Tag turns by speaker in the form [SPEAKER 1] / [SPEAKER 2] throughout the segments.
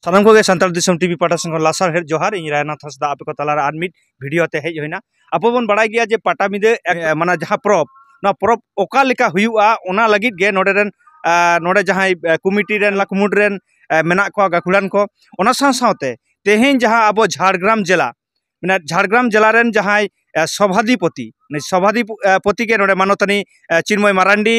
[SPEAKER 1] सानाम को सानताल दिसम टीवी पाटा संग लासार हेड जोहार इन रायनाथ हंसदा आपे को तलारा आर मिड वीडियो ते हेज होइना आपो बन बड़ाय गया जे पाटाबिंदे माना जहां परब ना परब ओका लेका हुयुआ ओना लगित गे नोडे रेन नोडे जहां कमिटी रेन लाकमुड रेन मेना को गाखुड़ान को ओना साथे तेहेन जहां आबो झारग्राम जिला माने झारग्राम जिला रेन जहां सभाधिपति के नोडे मानोतनी चिन्मय मारांडी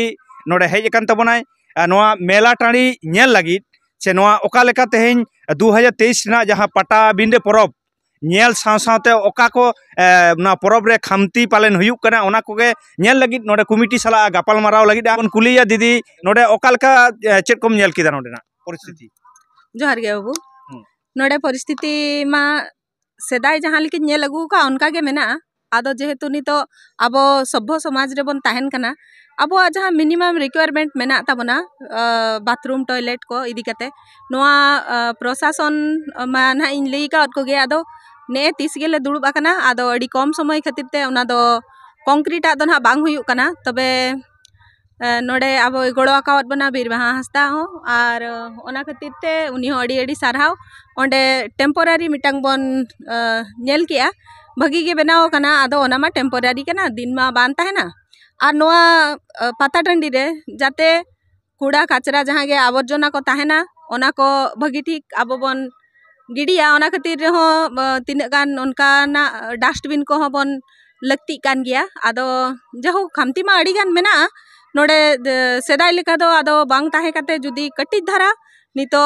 [SPEAKER 1] नोडे हेज एकान तबनाय नोआ मेला टाणी नेल लगित से नोआ ओका लेका तेहेन 2023 ना जहां पाटाबिंदे परब नेल साथे ओका को ना परब रे खामती पालन हुयुक कना ओना कोगे नेल लगित नोडे कमिटी साला गापाल माराव लगित बन कुलिया दीदी नोडे ओका लेका चेक कम नेल किदा नोडे ना परिस्थिति
[SPEAKER 2] जोहार गे बाबू नोडे परिस्थिति मा सेदाय जहां लेकिन नेल अगु का उनका गे मेना आदो जेहेतु नितो आबो सभ्य समाज रे बन ताहेन कना अब जहाँ मिनिमम रिक्वायरमेंट मेना ताबना बाथरूम टॉयलेट को इदी कते नोआ प्रशासन मा ना इन लई का को गे आदो ने तीस गेले दुड़ुब आकना आदो अडी कम समय खातिर ते ओना दो कंक्रीट आदो ना बांग हुयुक कना तबे नोडे अब गड़ो आकावत बना बीरबाहा हंसदा हो और ओना खातिर ते उनी हो अडी सारहाव ओंडे टेम्पोरारी मिटांग बन नेल किया भगी गे बनाव कना आदो ओना मा टेम्पोरारी कना दिन मा बान ताहेना और नोआ पाता टंडी रे जाते कूड़ा कचरा जहाँ गे आवर्जना को ताहेना ओना को भगी ठीक अब बन गिडिया ओना खातिर हो तीन गान उनका ना डस्टबिन को हो बन लगती कान गया आदो जहो खामती मा अड़ी गान मेना नोडे सेदाय लेका दो आदो बांग ताहे काते जुदी कटिज धारा नितो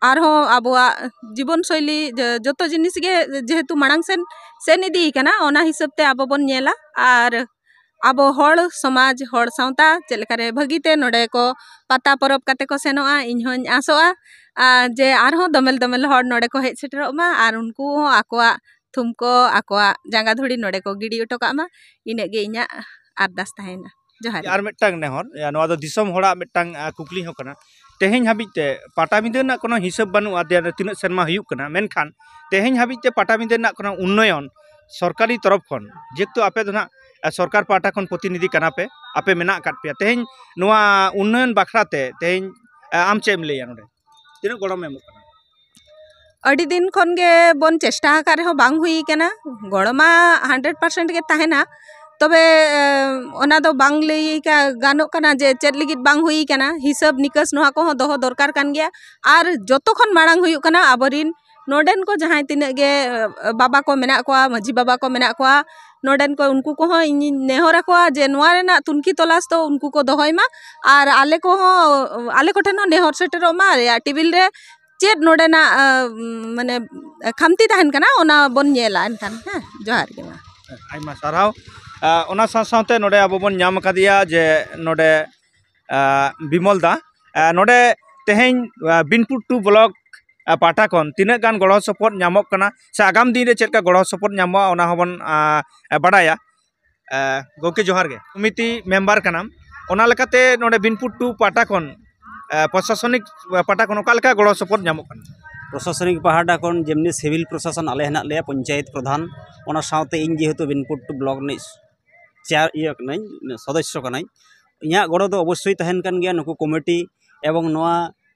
[SPEAKER 2] आरो आबुआ जीवन शैली जतो जिनिस गे जेहेतु मांग सेन इदी कना ओना हिसाब ते आबो बन नेला और अब हर समाज हर सावता चेलकारे भगीते नोडे को पाता परब काते को सेनोआ इन हों आसोआ जे आरो दमेल दमेल हर नोडे को हेज सेटरोमा और उनको आकोआ थुमको आकोआ जांगा धुड़ी नोडे को गिडी उटोका मा इने गे इना अरदास ताहेना जोहार
[SPEAKER 1] यार मिटांग नेहर नोआ दो दिसम होड़ा मिटांग कुकली हो कना तेहेन हाबिते पाटाबिंदे ना कोनो हिसाब बानुआ दे तिना सेरमा हुयुक कना मेनखान तेहेन हाबिते पाटाबिंदे ना कोनो उन्नयन सरकारी तरफ खन जेतु आपे दो ना सरकार पाटा खन प्रतिनिधि कना पे आपे मेना काट पे तेहेन नोआ उन्नयन बाखराते तेहेन आम चेम लेया नोडे तिना गड़म एम कना
[SPEAKER 2] अड़ी दिन खन गे बन चेष्टा करे हो बांग हुई कना गड़मा 100% गे ताहेना तबे ओना दो बांग लई का गानो कना जे चेद लिगित बांग हुई कना हिसाब निकास नोहा को हो दोहो दरकार कान गया और जतो खन मांग हुई कना आबरिन नोडेन को जहां तिने गे बाबा को मेना को माझी बाबा को मेना को नोडेन को उनको को इन नेहरा को जे नोआ रेना तुनकी तलाश तो उनको को दोहय मा और आले को आले को ठन नेहर सेटरो मा या टेबिल रे चेद नोडेना माने खामती ताहन कना ओना बन नेला एनखान जोहार गे मा
[SPEAKER 1] आइमा साराव ओना साथे नोडे आबो बन नाम कादिया जे नोडे बिमल दा नोडे तेहेन बिनपुर 2 ब्लॉक पाटा खन तीना गान गड़ो सपोर्ट नामक कना से आगाम दिन रे चेका गड़ो सपोर्ट नामो ओना होबन बडाया गोके जोहार गे कमिटी मेंबर कनाम ओना लेकाते नोडे बिनपुर 2 पाटा खन प्रशासनिक पाटा खन ओका लेका गड़ो सपोर्ट नामक कना
[SPEAKER 3] प्रशासनिक पहाड़ा खन जेमनी सिविल प्रशासन आले हेना ले पंचायत प्रधान ओना साथे इन जेहेतु बिनपुर 2 ब्लॉक नि चेयर इया कनाई सदस्य कनाई इया गड़ो दो अवश्य तहन कान गया नुकु कमिटी एवं नोआ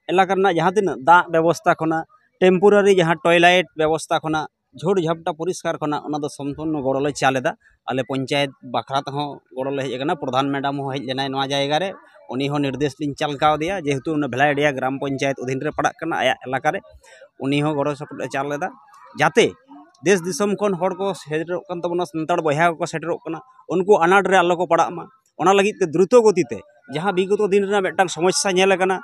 [SPEAKER 3] एलाका जहाँ तीन दा व्यवस्था खना टेम्पोरारी जहाँ टॉयलेट व्यवस्था खना झोड़ झपटा परिष्कार खना संपूर्ण गड़ोले चालेदा आले पंचायत बाखरा तह गड़ोले हेजना प्रधान मैडम हो हेजना नोआ जायगा रे उनी हो निर्देश लिन चालकाव दिया जेहेतु भेलाडिया ग्राम पंचायत अधीन रे पड़ा कना आया एलाका रे उनी हो गड़ो सपोर्ट चालेदा जाते देश दिसम खन हर को सेटरोक कन तबना संताड़ बया को सेटरोक कना उनको अनाट रे आलो को पड़ा मा ओना लगित ते द्रुत गतिते जहाँ विगत दिन रे मेटांग समस्या नेल कना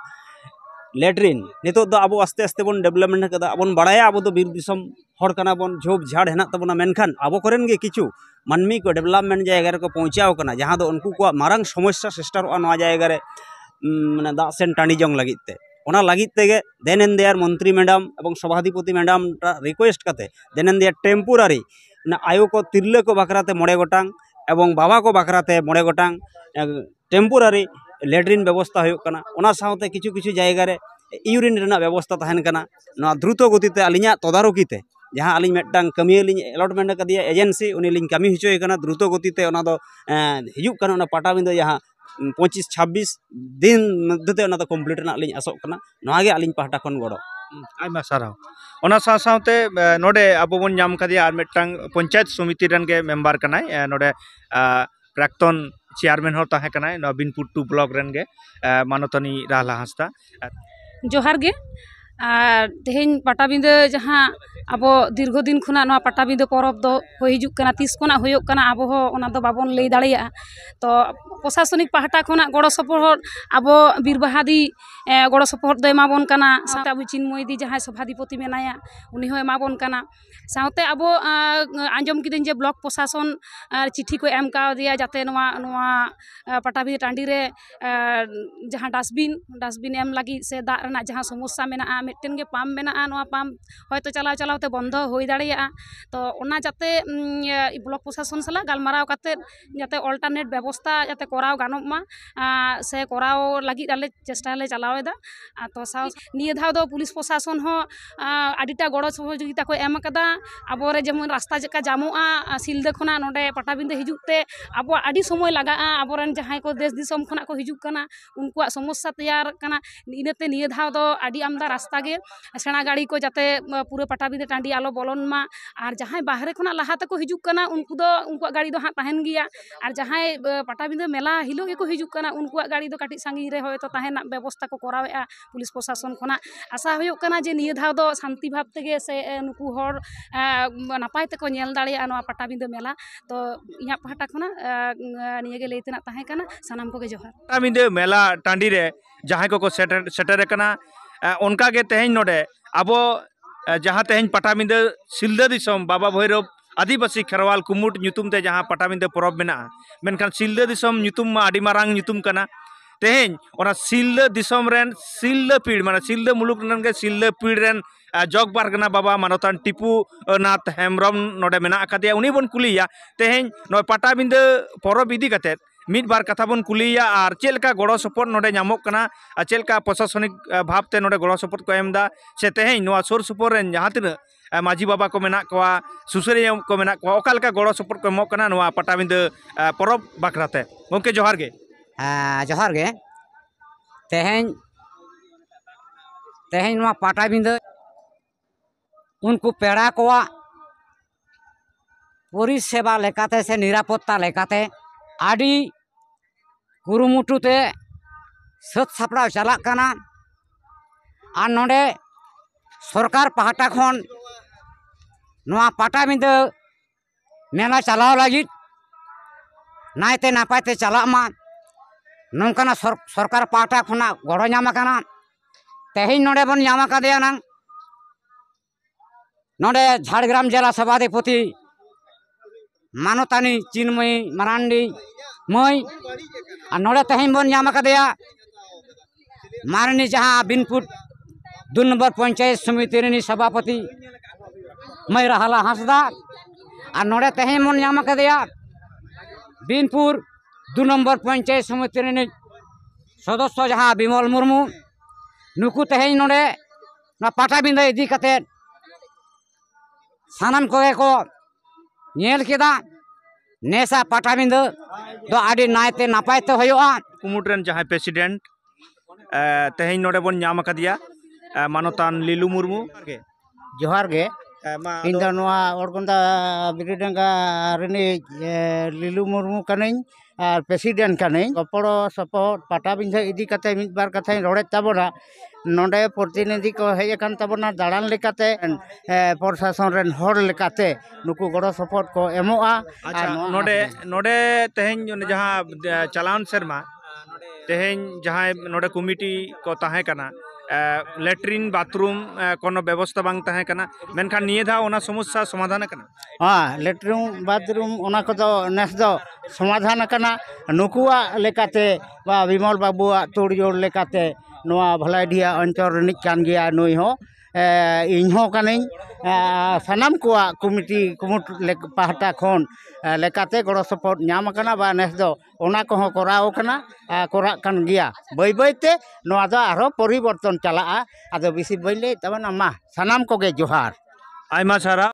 [SPEAKER 3] लेट्रिन नितो दो अब आस्ते आस्ते बन डेवलपमेंट कदा अबन बड़ाया अब बीर दिसम हर कना बन झोप झाड़ हेना तबना मेनखान अब करेन गे किछु मानमी को डेवलपमेंट जायगा रे को पहुंचाव कना जहाँ दो उनको को मारंग समस्या सिस्टरवा नवा जायगा रे माने दा सेन टाणी जंग लगित ते ओना लगित तेगे देनेन देयर मंत्री मैडम एवं सभाधिपति मैडम रिक्वेस्ट करते देनेन देयर टेम्पोरारी ना आयो को तिरले को बाकराते 9 गोटांग एवं बाबा को बाकराते 9 गोटांग टेम्पोरारी लेट्रिन व्यवस्था होयुक कना ओना साथे किछु किछु जायगा रे यूरिन रेना व्यवस्था तहन कना ना द्रुत गतिते अलिया तदारकीते जहाँ अली मेटांग कमिया लिन अलॉटमेंट कदिया एजेंसी उनी लिन कमी हिचोय कना द्रुत गतिते ओना दो हिजुक कना ओना पाटाबिंदो जहाँ 25-26 दिन मध्यते ओना दो कंप्लीट ना लिन आसोक कना नोआ गे अलिन पहाटा खन गड़ो
[SPEAKER 1] आयमा साराव ओना साथ-साथते नोडे आबो बोन नाम कदिया आर मिदटांग पंचायत समिति रन गे मेंबर कनाय नोडे प्राक्तन चेयरमैन हो ताहे कनाय नो बिनपुर 2 ब्लॉक रन गे मानतनी राहला हांसदा
[SPEAKER 4] जोहार गे तेहेन पटाबिंदे जहाँ अब दीर्घदिन खुना नवा पटाबिंदे परब दो हो हिजुक कना तीस कोना होयोग कना अब हो ओना दो बाबन लई दाड़ेया तो प्रशासनिक पाहटा खोना गड़ो सपोर्ट अब बीरबाहादी गड़ो सपोर्ट दो एमाबन कना साथे अब चिन्मयदी जहाँ सभाधिपति मेनाया उनी हो एमाबन कना साथे अब आंजम किदें जे ब्लॉक प्रशासन चिट्ठी को एम कादिया जाते नवा नवा पटाबिंदे टांडी रे जहाँ डस्टबिन एम लगी से दाग रना जहाँ समस्या मेना मिट्टन गे पाम्प मेना नवा पाम्प होयतो चलाव चलावते बंध हो दाड़ेया तो ओना जाते ब्लॉक प्रशासन सला गालमाराव काते जाते अल्टरनेट व्यवस्था जाते कराव गानोग मा से कराव लगी आले चेष्टा ले चलावेदा तो साव निये धाव दो पुलिस प्रशासन हो आडिटा गड़ो सहयोगिता को एम कदा आबोरे जेमन रास्ता जेका जामोआ सिलदे खोना नोडे पटाबिंदे हिजुते आबो आडी समय लगा आबोरन जहां को देश दिसम खोना को हिजुक कना उनकुआ समस्या तैयार कना इनते निये धाव दो आडी आमदा रास्ता गे सेना गाड़ी को जाते पूरे पटाबिंदे टांडी आलो बोलन मा और जहां बाहरे खोना लहा तक हिजुक कना उनको दो उनकुआ गाड़ी दो हां तहन गिया और जहां पटाबिंदे मेला हिलो गे को हिजुक कना उनकुआ गाड़ी दो काटी सांगी रे होय तो तहन व्यवस्था को करावेआ पुलिस प्रशासन खोना आशा होयो कना जे निये धाव दो शांति भाव तेगे से नुकु हर नापाय तको नेल दाड़ेया नवा पटाबिंदे मेला तो इया पाहटा खोना निये गे लेतेना तहे कना सनाम को गे जोहार
[SPEAKER 1] पटाबिंदे मेला टांडी रे जहां को सेटर कना उनका गे तेहेन नोडे आबो जहाँ तेहेन पटाबिंदे सिलदा दिसम बाबा भैरव आदिवासी खेरवाल कुमुट ᱧᱩᱛᱩᱢ ते जहाँ पटाबिंदे परब मेना मेनखान सिलदा दिसम ᱧᱩᱛᱩᱢ मा आडी मारांग ᱧᱩᱛᱩᱢ कना तेहेन ओना सिलदा दिसम रेन सिलदा पीड़ माने सिलदा मुलुक रन गे सिलदा पीड़ रेन जग बारगना बाबा मानतान टिपू नाथ हेमब्रम नोडे मेना अकादिया उनी बन कुलिया तेहेन नो पटाबिंदे परब इदी कते मिड बार कथा बन कुलिया और चेलका गड़ो सपोर्ट नोडे नामोग कना चेलका प्रशासनिक भावते नोडे गड़ो सपोर्ट को एमदा से तेहेन नोआ सुर सुपुर रेन जहाँ तिना माझी बाबा को मेना कोआ सुसरिया को मेना कोआ ओकालका गड़ो सपोर्ट को एमोग कना नोआ पटाबिंदे परब बाखराते गंके जोहार गे
[SPEAKER 5] जोहार गे तेहेन तेहेन नोआ पटाबिंदे उनको पेड़ा कोआ परिसेवा लेकाते से निरापत्ता लेकाते आडी कुरुमुटुते सत सापड़ा चला कना और नोडे सरकार पाहटा खन नोआ पटाबिंदे मेला चलाव लगी नायते नापायते चला मा नौकाना सरकार पाहटा खना गड़ो नामा कना तेहेन नोडे बन नामा कादेया नांग नोडे झाड़ग्राम जिला सभाधिपति मानतानी चिन्मयी मारांडी मई और नोडे तेहेन बन नाम कादेया मारनी जहाँ बिनपुर 2 नंबर पंचायत समिति रनी सभापति मई राहला हांसदा और नोडे तेहेन बन नाम कादेया बिनपुर 2 नंबर पंचायत समिति रनी सदस्य जहाँ बिमल मुर्मू नुकु तेहेन नोडे ना पटाबिंदे इदी कते सानाम कोगे को नेल केदा नेसा पटाबिंदे दो आडी नायते नापायते होयोआ
[SPEAKER 1] कुमुट रेन जहाँ प्रेसिडेंट तेहेन नोडे बन नाम कदिया मानतान लीलू मुर्मू
[SPEAKER 5] जोहार गे इन दो नोआ ओरगोंदा बिरडंगा रनी लीलू मुर्मू कनिन और प्रेसिडेंट कनिन गपड़ो सपोर्ट पटाबिंदे इदी कते मिद बार कथा रोड़े ताबोना नोडे प्रतिनिधि को हेजन ताबोना दाड़ान लेकाते प्रशासन रेन हर लेकाते नुकु गड़ो सपोर्ट को एमोआ
[SPEAKER 1] अच्छा नोडे नोडे तेहेन जहाँ चलान शर्मा तेहेन जहाँ नोडे कमिटी को ताहे कना लेट्रिन बाथरूम कोनो व्यवस्था बांग ताहे कना मेनखान निये धा ओना समस्या समाधान कना
[SPEAKER 5] हाँ लेट्रिन बाथरूम ओना को दो नेस दो समाधान कना नुकुआ लेकाते बा विमल बाबुआ तोड़जोड़ लेकाते नोआ भलाइडिया अंचल रनिक कान गया नुई हो इन्हों कनिन सानाम कोआ कमिटी कुमुट पाहटा खन लेकाते गड़ो सपोर्ट नाम कना बा नेस दो ओना को कराव कना करा कान गया बै बैते नोआ दो आरो परिवर्तन चला आदो बिसी बैले तबना मा सानाम कोगे जोहार
[SPEAKER 1] आयमा सारा